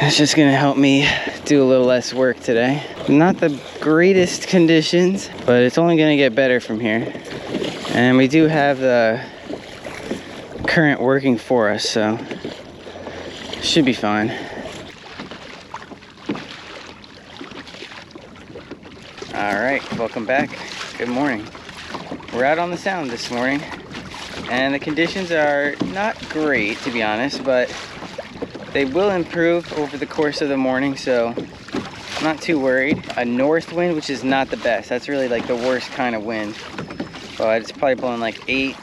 It's just gonna help me do a little less work today. Not the greatest conditions, but it's only gonna get better from here. And we do have the current working for us, so should be fine. All right, welcome back. Good morning. We're out on the sound this morning, and the conditions are not great, to be honest, but they will improve over the course of the morning, so I'm not too worried. A north wind, which is not the best. That's really like the worst kind of wind. But it's probably blowing like 8.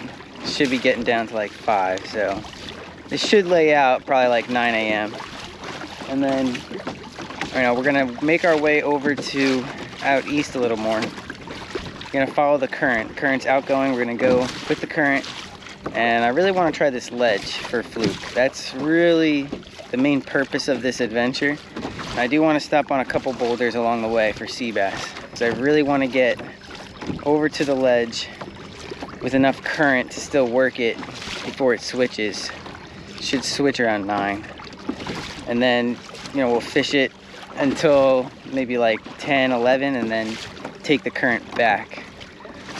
Should be getting down to like 5, so it should lay out probably like 9 a.m. And then, you know, we're gonna make our way over to out east a little more. We're gonna follow the current. Current's outgoing. We're gonna go with the current. And I really want to try this ledge for fluke. That's really the main purpose of this adventure. I do want to stop on a couple boulders along the way for sea bass, because I really want to get over to the ledge with enough current to still work it before it switches. It should switch around 9. And then, you know, we'll fish it until maybe like 10, 11, and then take the current back.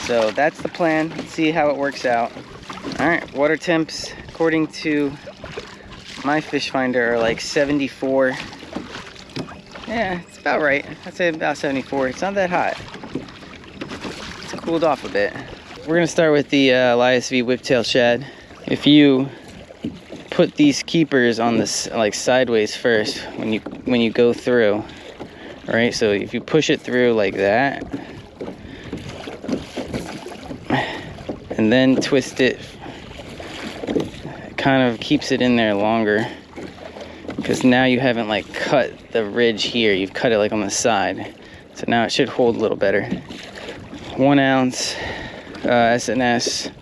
So that's the plan. Let's see how it works out. All right, water temps according to my fish finder are like 74. Yeah, it's about right. I'd say about 74. It's not that hot. It's cooled off a bit. We're gonna start with the Elias V whiptail shad. If you put these keepers on this like sideways first when you go through, right? So if you push it through like that, and then twist it, it kind of keeps it in there longer, because now you haven't like cut the ridge here, you've cut it like on the side, so now it should hold a little better. 1 ounce SNS.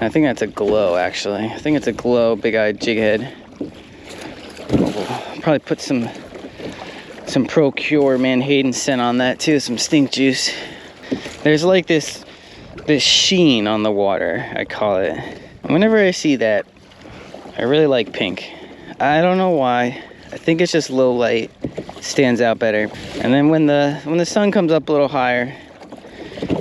I think that's a glow, actually. I think it's a glow big-eyed jig head. We'll probably put some Procure Manhattan scent on that too, some stink juice. There's like this sheen on the water, I call it. Whenever I see that, I really like pink. I don't know why. I think it's just low light stands out better. And then when the sun comes up a little higher,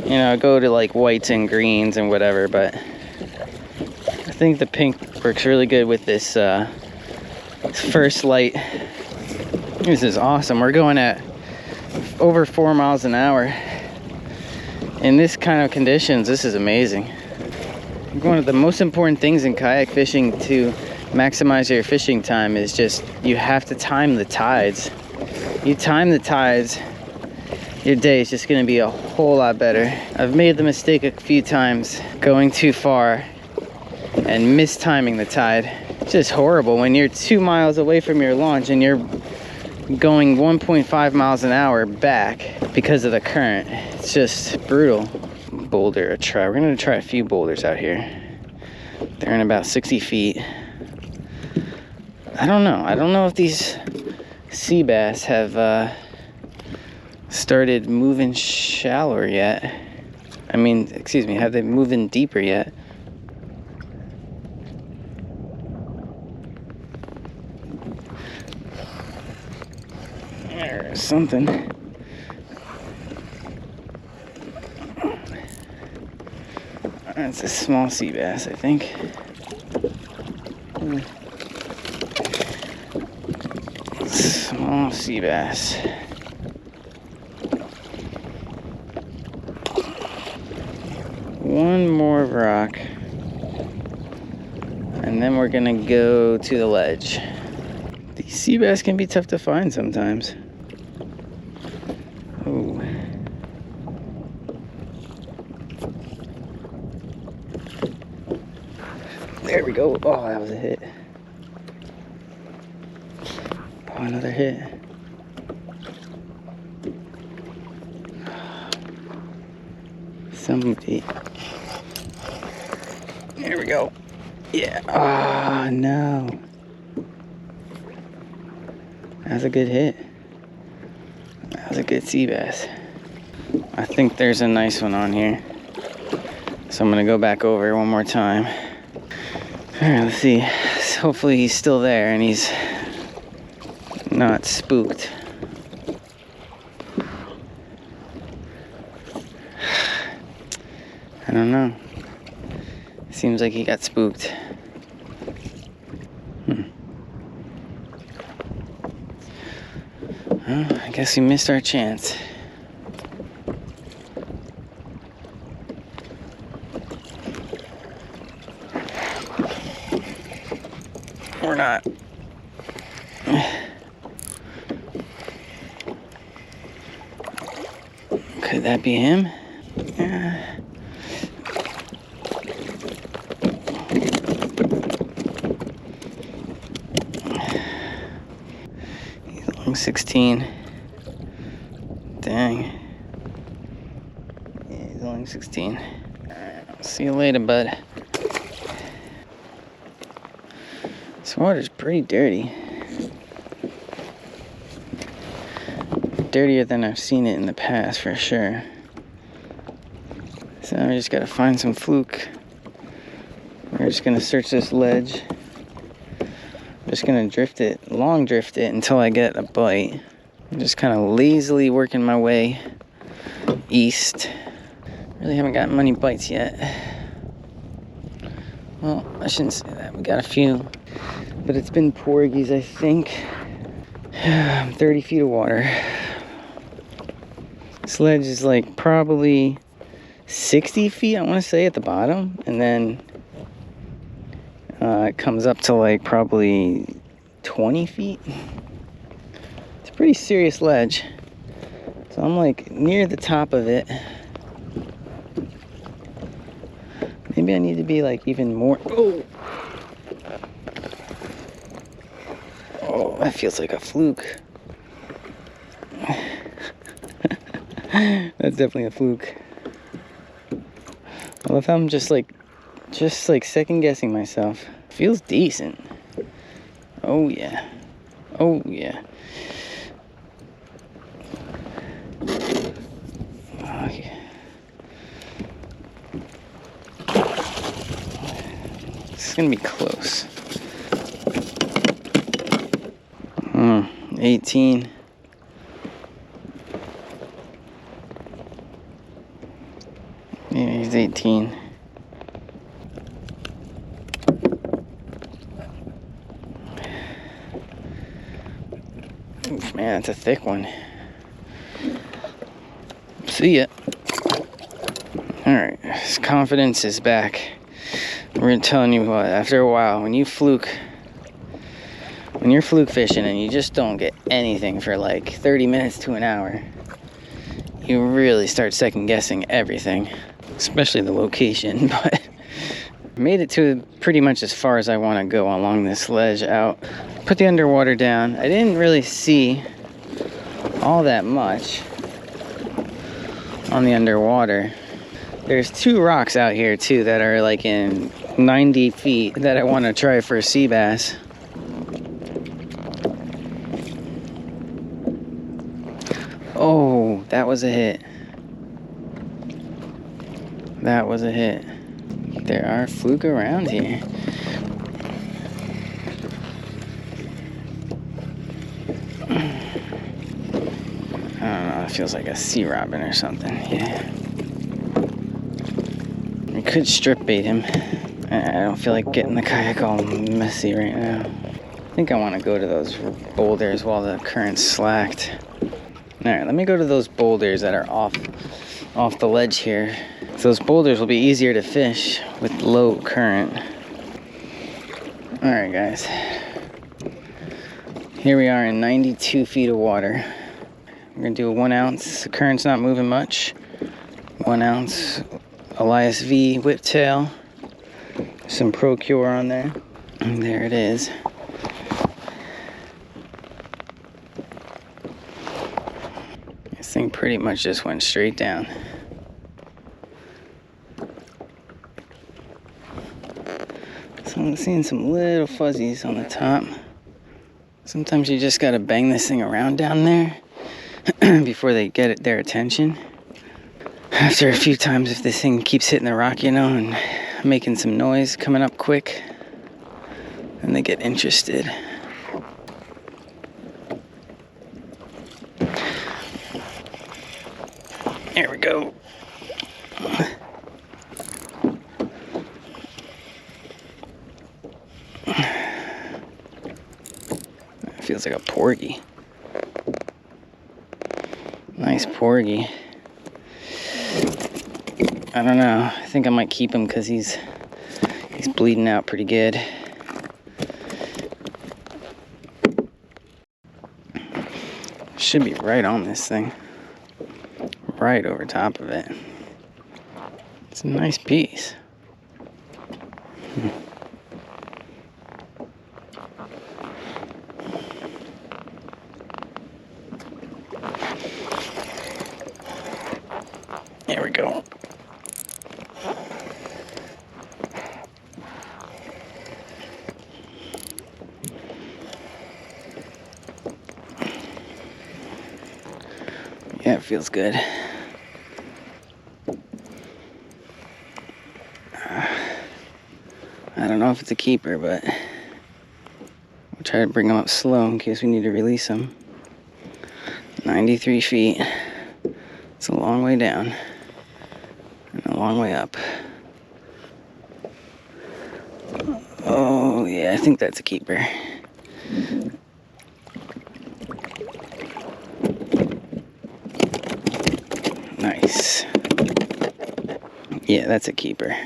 you know, I go to like whites and greens and whatever, but I think the pink works really good with this first light. This is awesome. We're going at over 4 miles an hour. In this kind of conditions, this is amazing. One of the most important things in kayak fishing to maximize your fishing time is just, you have to time the tides. You time the tides, your day is just gonna be a whole lot better. I've made the mistake a few times going too far and mistiming the tide. It's just horrible when you're 2 miles away from your launch and you're going 1.5 miles an hour back because of the current. It's just brutal. Boulder, we're gonna try a few boulders out here. They're in about 60 feet. I don't know if these sea bass have started moving shallower yet. I mean, excuse me, have they moved in deeper yet? There's something. It's a small sea bass, I think. Small sea bass. One more rock, and then we're gonna go to the ledge. These sea bass can be tough to find sometimes. Oh. There we go. Oh, that was a hit. Oh, another hit. Somebody. There we go. Yeah. Ah, oh, no. That was a good hit. That was a good sea bass. I think there's a nice one on here. So I'm gonna go back over one more time. All right, let's see. Hopefully he's still there and he's not spooked. I don't know. Seems like he got spooked. Well, I guess we missed our chance. Or not. Could that be him? He's long 16. Dang. Yeah, he's only 16. Alright, I'll see you later, bud. This water's pretty dirty. Dirtier than I've seen it in the past, for sure. So we just gotta find some fluke. We're just gonna search this ledge. I'm just gonna long drift it until I get a bite. I'm just kind of lazily working my way east. Really haven't gotten many bites yet. Well, I shouldn't say that. We got a few. But it's been porgies, I think. 30 feet of water. This ledge is like probably 60 feet, I want to say, at the bottom. And then it comes up to like probably 20 feet. It's a pretty serious ledge. So I'm like near the top of it. Maybe I need to be like even more. Oh, that feels like a fluke. That's definitely a fluke. I love how I'm just like second guessing myself. Feels decent. Oh yeah. Oh yeah. Okay. It's gonna be close. 18. Yeah, he's 18. Oof, man, that's a thick one. See ya. Alright, his confidence is back. We're telling you what, after a while, when you're fluke fishing and you just don't get anything for like 30 minutes to an hour, you really start second guessing everything, especially the location. But I made it to pretty much as far as I want to go along this ledge out. Put the underwater down. I didn't really see all that much on the underwater. There's two rocks out here too that are like in 90 feet that I want to try for a sea bass. Oh, that was a hit. That was a hit. There are fluke around here. I don't know, it feels like a sea robin or something. Yeah. I could strip bait him. I don't feel like getting the kayak all messy right now. I think I want to go to those boulders while the current's slacked. Alright, let me go to those boulders that are off the ledge here. So those boulders will be easier to fish with low current. Alright guys. Here we are in 92 feet of water. We're going to do a 1 ounce. The current's not moving much. 1 ounce Elias V whiptail. Some Procure on there. And there it is. This thing pretty much just went straight down. So I'm seeing some little fuzzies on the top. Sometimes you just gotta bang this thing around down there before they get their attention. After a few times, if this thing keeps hitting the rock, you know, and making some noise, coming up quick, then they get interested. There we go. Feels like a porgy. Nice porgy. I don't know. I think I might keep him because he's bleeding out pretty good. Should be right on this thing. Right over top of it. It's a nice piece. There we go. Yeah, it feels good. I don't know if it's a keeper, but we'll try to bring him up slow in case we need to release him. 93 feet. It's a long way down and a long way up. Oh, yeah, I think that's a keeper. Nice. Yeah, that's a keeper.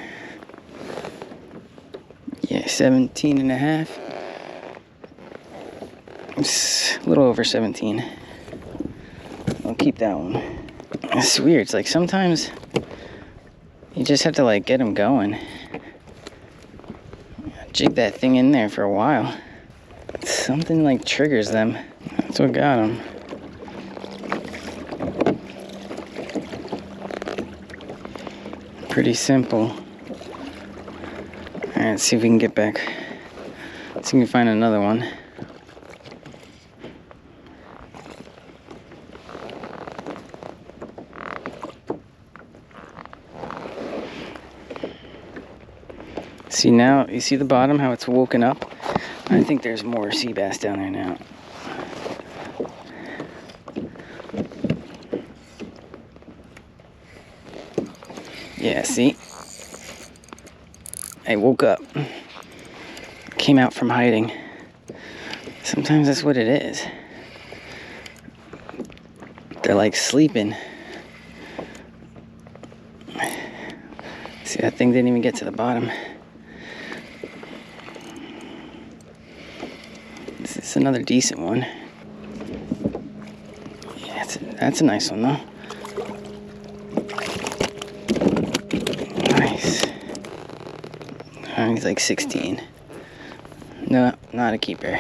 Yeah, 17 and a half. It's a little over 17. I'll keep that one. It's weird. It's like sometimes you just have to like get them going. Jig that thing in there for a while. Something like triggers them. That's what got them. Pretty simple. Alright, let's see if we can get back. Let's see if we can find another one. See now, you see the bottom, how it's woken up? I think there's more sea bass down there now. Yeah, see? I woke up. Came out from hiding. Sometimes that's what it is. They're like sleeping. See, that thing didn't even get to the bottom. This is another decent one. Yeah, that's a nice one though. Nice. He's like 16. No, not a keeper.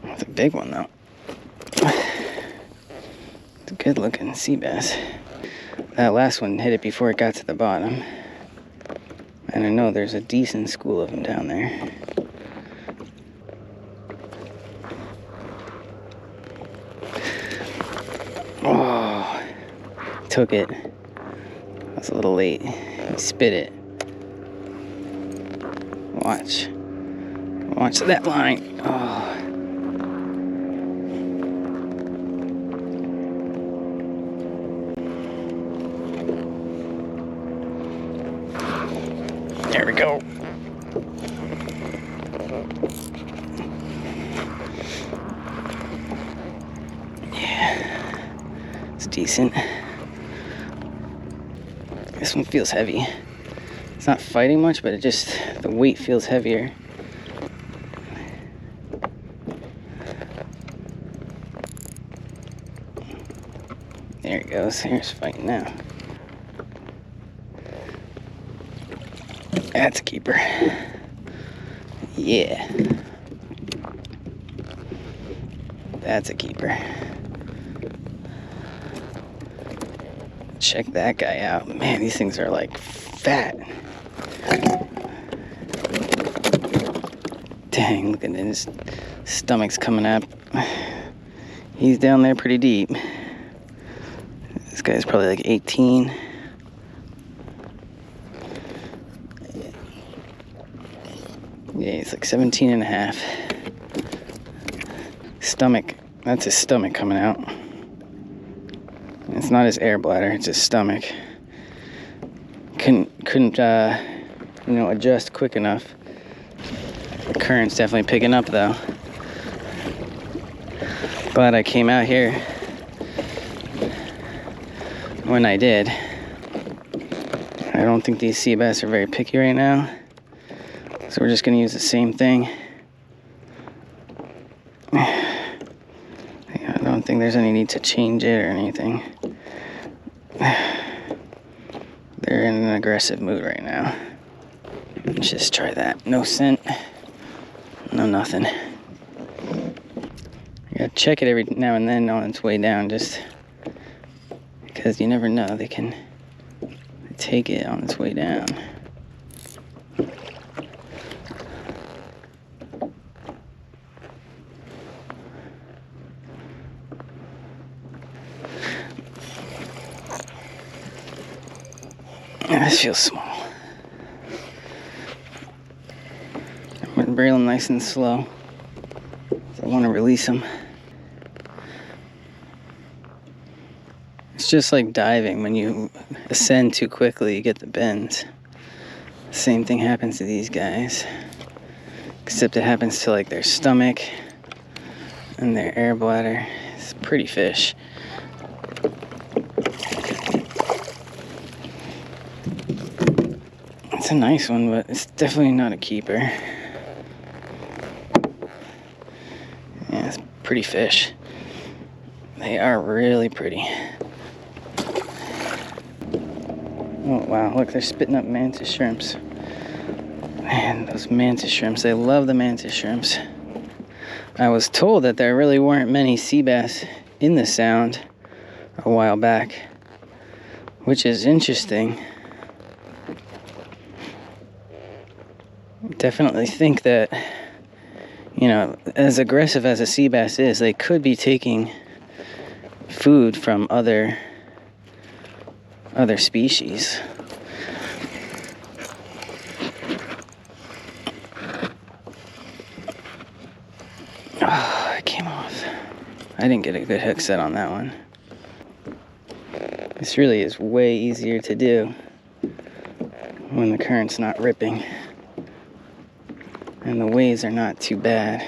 That's a big one though. It's a good looking sea bass. That last one hit it before it got to the bottom. And I know there's a decent school of them down there. Oh, took it. I was a little late. He spit it. Watch. Watch that line. Oh. There we go. Yeah, it's decent. This one feels heavy. It's not fighting much, but the weight feels heavier. There he goes. Here's fighting now. That's a keeper. Yeah. That's a keeper. Check that guy out. Man, these things are like fat. Dang, look at his stomach's coming up. He's down there pretty deep. This guy's probably like 18. Yeah, he's like 17 and a half. stomach. That's his stomach coming out. It's not his air bladder, it's his stomach. Couldn't adjust quick enough. The current's definitely picking up though. Glad I came out here when I did. I don't think these sea bass are very picky right now, so we're just gonna use the same thing. I don't think there's any need to change it or anything. They're in an aggressive mood right now. Let's just try that. No scent, no nothing. You gotta check it every now and then on its way down, just because you never know, they can take it on its way down. This feels small. I'm reeling nice and slow. I want to release them. It's just like diving. When you ascend too quickly, you get the bends. Same thing happens to these guys, except it happens to like their stomach and their air bladder. It's pretty fish. It's a nice one, but it's definitely not a keeper. Yeah, it's pretty fish. They are really pretty. Oh wow, look, they're spitting up mantis shrimps. Man, those mantis shrimps, they love the mantis shrimps. I was told that there really weren't many sea bass in the sound a while back, which is interesting. Definitely think that, as aggressive as a sea bass is, they could be taking food from other species. Oh, it came off. I didn't get a good hook set on that one. This really is way easier to do when the current's not ripping and the waves are not too bad.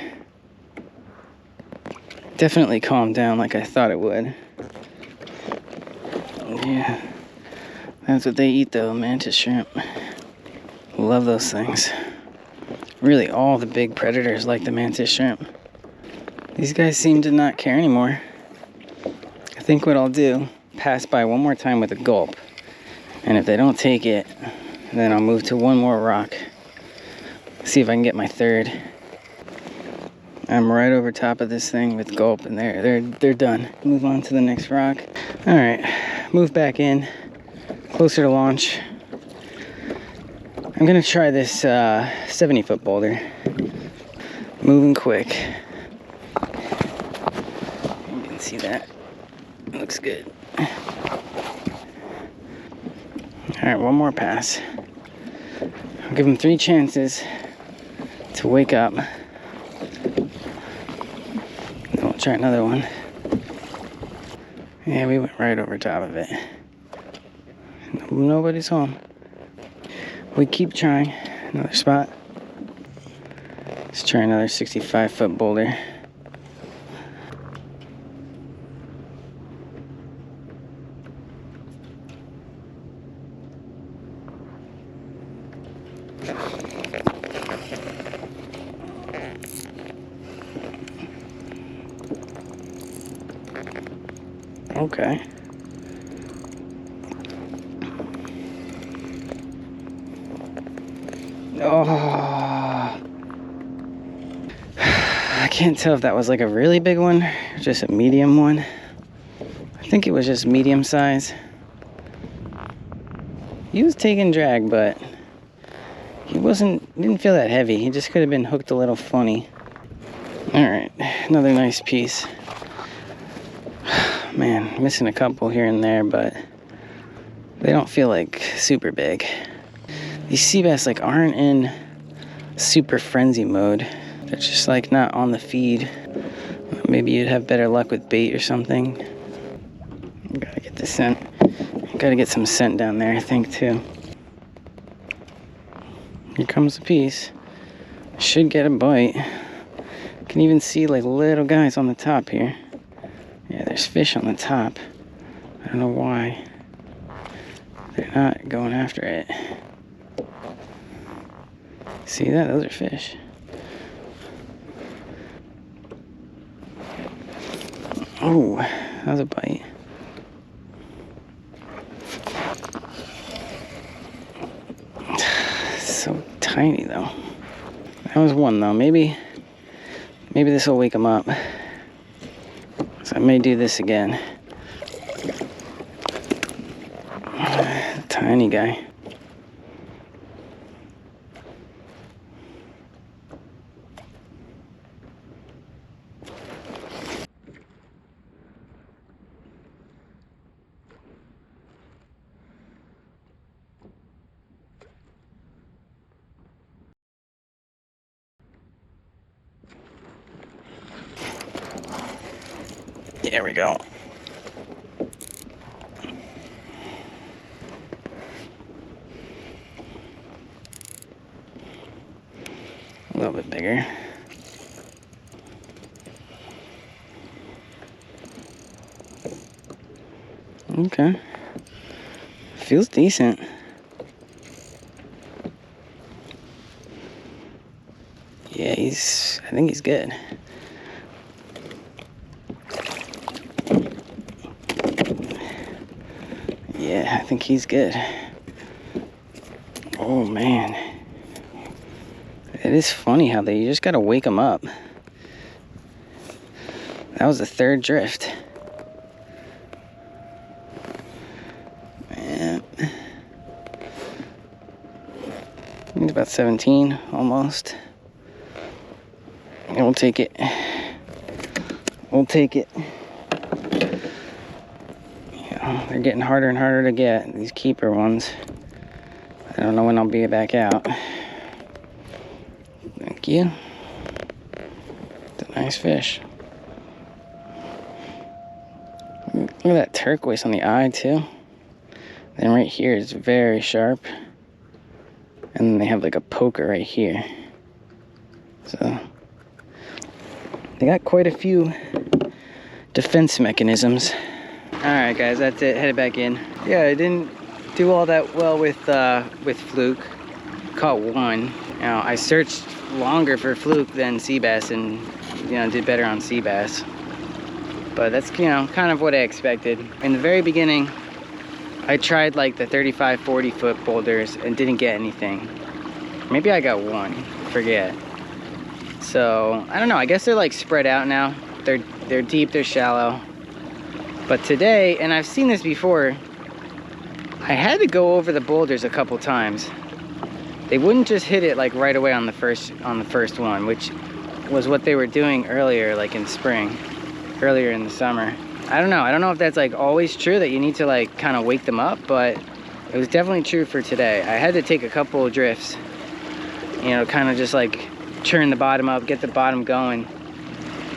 Definitely calmed down like I thought it would. Yeah, that's what they eat though, mantis shrimp. Love those things. Really, all the big predators like the mantis shrimp. These guys seem to not care anymore. I think what I'll do, pass by one more time with a gulp, and if they don't take it, then I'll move to one more rock. See if I can get my third. I'm right over top of this thing with gulp, and they're done. Move on to the next rock. All right, move back in, closer to launch. I'm gonna try this 70-foot boulder. Moving quick. You can see that. It looks good. All right, one more pass. I'll give them 3 chances to wake up. Then we'll try another one. Yeah, we went right over top of it. Nobody's home. We keep trying. Another spot. Let's try another 65-foot boulder. Okay. Oh, I can't tell if that was like a really big one or just a medium one. I think it was just medium size. He was taking drag, but he didn't feel that heavy. He just could have been hooked a little funny. All right, another nice piece. Man, missing a couple here and there, but they don't feel like super big. These sea bass aren't in super frenzy mode. They're just not on the feed Maybe you'd have better luck with bait or something. Gotta get the scent. Gotta get some scent down there, I think, too. Here comes the piece. Should get a bite. Can even see like little guys on the top here. Yeah, there's fish on the top. I don't know why they're not going after it. See that? Those are fish. Oh, that was a bite. So tiny though. That was one though. Maybe this will wake him up. So I may do this again. Tiny guy. There we go. A little bit bigger. Okay. Feels decent. Yeah, I think he's good. Yeah, I think he's good. Oh man. It is funny how you just gotta wake them up. That was the third drift. Man. It's about 17, almost. And we'll take it. We'll take it. Yeah, they're getting harder and harder to get, these keeper ones. I don't know when I'll be back out. Thank you. It's a nice fish. Look at that turquoise on the eye too. Then right here is very sharp. And then they have like a poker right here. So they got quite a few defense mechanisms. Alright guys, that's it. Headed back in. Yeah, I didn't do all that well with fluke. Caught one. Now I searched longer for fluke than sea bass and did better on sea bass. But that's kind of what I expected. In the very beginning, I tried like the 35, 40 foot boulders and didn't get anything. Maybe I got one, forget. So I don't know, I guess they're like spread out now. They're deep, they're shallow. But today, and I've seen this before, I had to go over the boulders a couple times. They wouldn't just hit it like right away on the first one, which was what they were doing earlier, like in spring, earlier in the summer. I don't know if that's like always true, that you need to like kind of wake them up, but it was definitely true for today. I had to take a couple of drifts, kind of just like churn the bottom up, get the bottom going,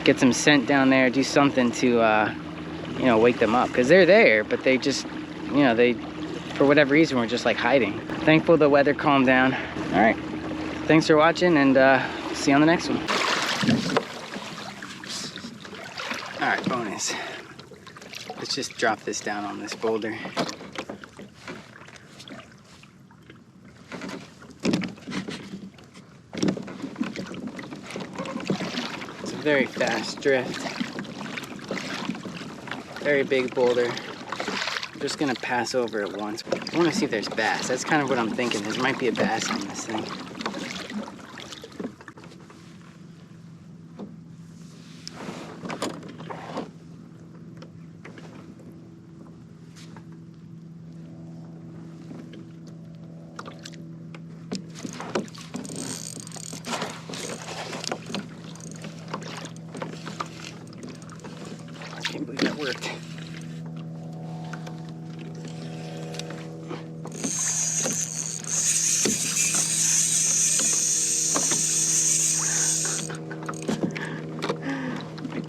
get some scent down there, do something to wake them up, because they're there, but they just they, for whatever reason, were just like hiding. Thankful the weather calmed down. All right, thanks for watching, and see you on the next one. All right, bonus. Let's just drop this down on this boulder. It's a very fast drift. Very big boulder. I'm just gonna pass over it once. I wanna see if there's bass. That's kind of what I'm thinking. There might be a bass on this thing. I can't believe that worked.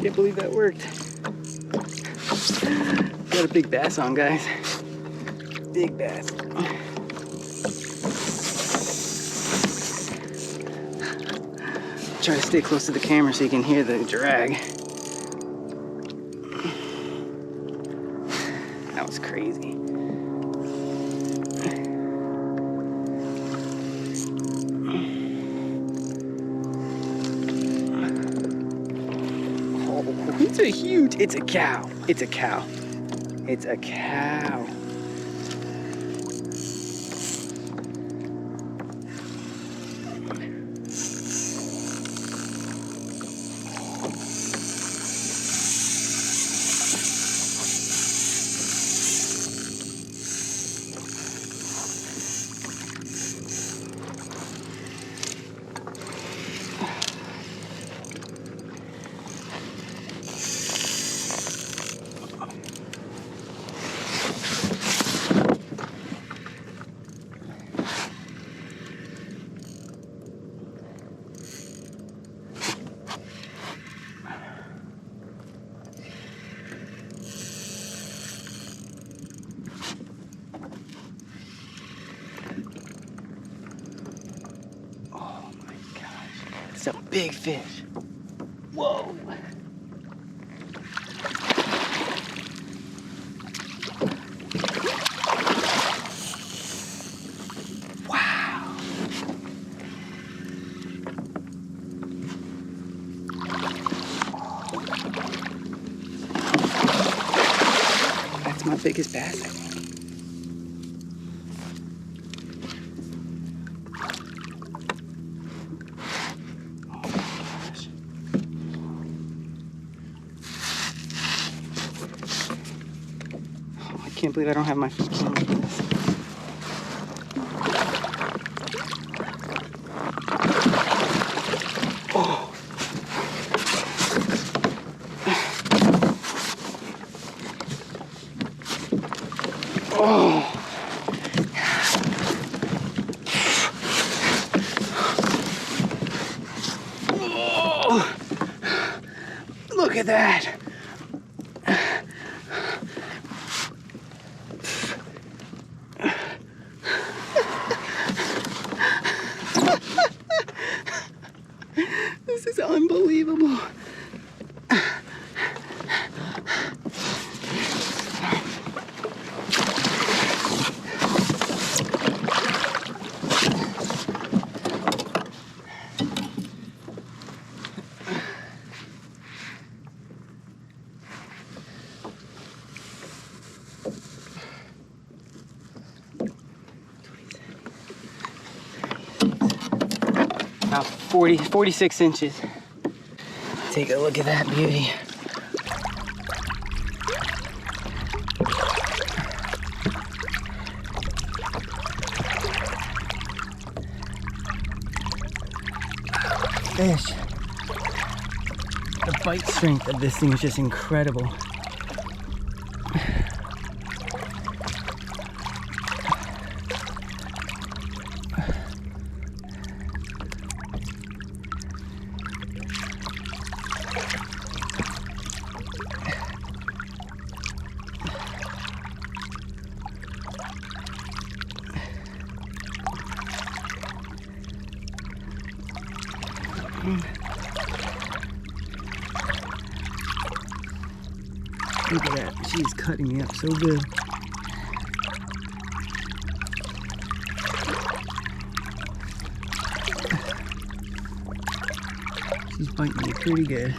can't believe that worked. Got a big bass on, guys. Big bass. Try to stay close to the camera so you can hear the drag. That was crazy. Oh, it's a huge, it's a cow. It's a cow. It's a cow. It's a big fish. Whoa. Wow. That's my biggest bass, I think. I can't believe I don't have my feet on like this. Oh. Oh. Oh. Look at that. This is unbelievable. About 46 inches. Take a look at that beauty. Fish. The bite strength of this thing is just incredible. Look at that, she's cutting me up so good. She's biting me pretty good.